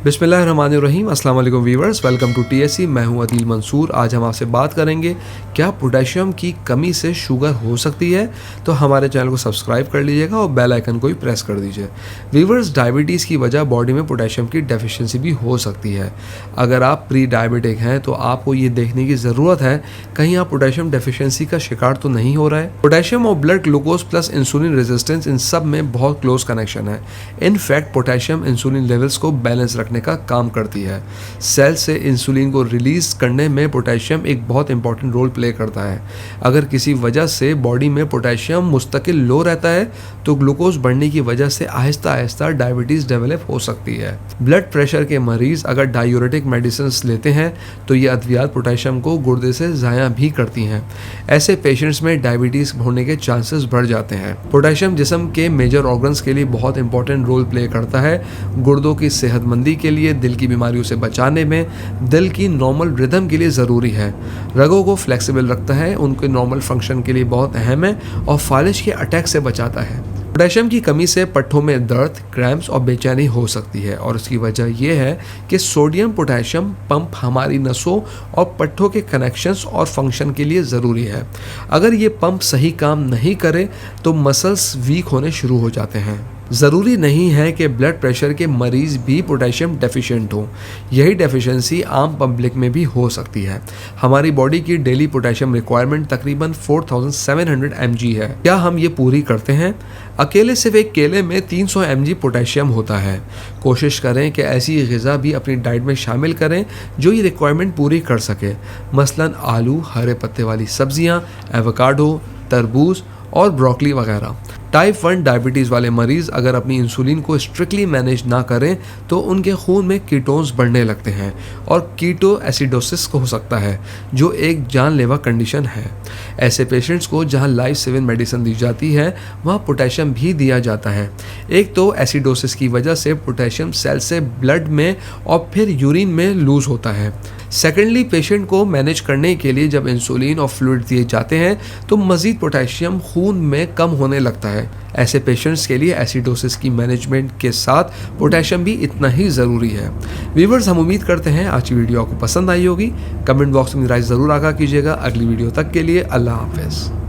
बिस्मिल्लाहिर्रहमानिर्रहीम। अस्सलाम वालेकुम व्यूअर्स, वेलकम टू टीएससी। मैं हूं अदील मंसूर। आज हम आपसे बात करेंगे क्या पोटेशियम की कमी से शुगर हो सकती है। तो हमारे चैनल को सब्सक्राइब कर लीजिएगा और बेल आइकन को भी प्रेस कर दीजिए। व्यूअर्स, डायबिटीज़ की वजह बॉडी में पोटेशियम की डेफिशिएंसी भी हो सकती है। अगर आप प्री डायबिटिक हैं तो आपको ये देखने की ज़रूरत है कहीं आप पोटेशियम डेफिशिएंसी का शिकार तो नहीं हो रहा है। पोटेशियम और blood glucose plus insulin resistance, इन सब में बहुत क्लोज कनेक्शन है। इनफैक्ट पोटेशियम इंसुलिन लेवल्स को बैलेंस रखने का काम करती है। सेल से इंसुलिन को रिलीज करने में पोटेशियम एक बहुत इंपॉर्टेंट रोल प्ले करता है। अगर किसी वजह से बॉडी में पोटेशियम मुस्तकिल लो रहता है तो ग्लूकोज बढ़ने की वजह से आहिस्ता आहिस्ता डायबिटीज डेवलप हो सकती है। ब्लड प्रेशर के मरीज अगर डायूरेटिक मेडिसिन लेते हैं तो ये अद्वियात पोटेशियम को गुर्दे से ज़ाया भी करती हैं। ऐसे पेशेंट्स में डायबिटीज होने के चांसेस बढ़ जाते हैं। पोटेशियम जिस्म के मेजर ऑर्गन्स के लिए बहुत इंपॉर्टेंट रोल प्ले करता है। गुर्दों की सेहतमंदी के लिए, दिल की बीमारियों से बचाने में, दिल की नॉर्मल रिदम के लिए ज़रूरी है। रगों को फ्लेक्सिबल रखता है, उनके नॉर्मल फंक्शन के लिए बहुत अहम है और फालिज के अटैक से बचाता है। पोटेशियम की कमी से पट्ठों में दर्द, क्रैम्प्स और बेचैनी हो सकती है और इसकी वजह यह है कि सोडियम पोटेशियम पंप हमारी नसों और पट्ठों के कनेक्शंस और फंक्शन के लिए ज़रूरी है। अगर ये पंप सही काम नहीं करे तो मसल्स वीक होने शुरू हो जाते हैं। ज़रूरी नहीं है कि ब्लड प्रेशर के मरीज़ भी पोटेशियम डेफिशिएंट हों। यही डेफिशिएंसी आम पब्लिक में भी हो सकती है। हमारी बॉडी की डेली पोटेशियम रिक्वायरमेंट तकरीबन 4700 mg है। क्या हम ये पूरी करते हैं? अकेले सिर्फ एक केले में 300 mg पोटेशियम होता है। कोशिश करें कि ऐसी ग़िज़ा भी अपनी डाइट में शामिल करें जो ये रिक्वायरमेंट पूरी कर सके। मसलन आलू, हरे पत्ते वाली सब्जियाँ, एवोकाडो, तरबूज और ब्रोकली वगैरह। टाइप 1 डायबिटीज़ वाले मरीज़ अगर अपनी इंसुलिन को स्ट्रिक्टली मैनेज ना करें तो उनके खून में कीटोन्स बढ़ने लगते हैं और कीटो एसिडोसिस हो सकता है जो एक जानलेवा कंडीशन है। ऐसे पेशेंट्स को जहां लाइफ सेविंग मेडिसिन दी जाती है वहां पोटेशियम भी दिया जाता है। एक तो एसिडोसिस की वजह से पोटेशियम सेल से ब्लड में और फिर यूरिन में लूज होता है। सेकेंडली, पेशेंट को मैनेज करने के लिए जब इंसुलिन और फ्लूइड दिए जाते हैं तो मज़ीद पोटेशियम खून में कम होने लगता है। ऐसे पेशेंट्स के लिए एसिडोसिस की मैनेजमेंट के साथ पोटेशियम भी इतना ही ज़रूरी है। व्यूअर्स, हम उम्मीद करते हैं आज की वीडियो आपको पसंद आई होगी। कमेंट बॉक्स में राय ज़रूर आगाह कीजिएगा। अगली वीडियो तक के लिए अल्लाह हाफ़िज़।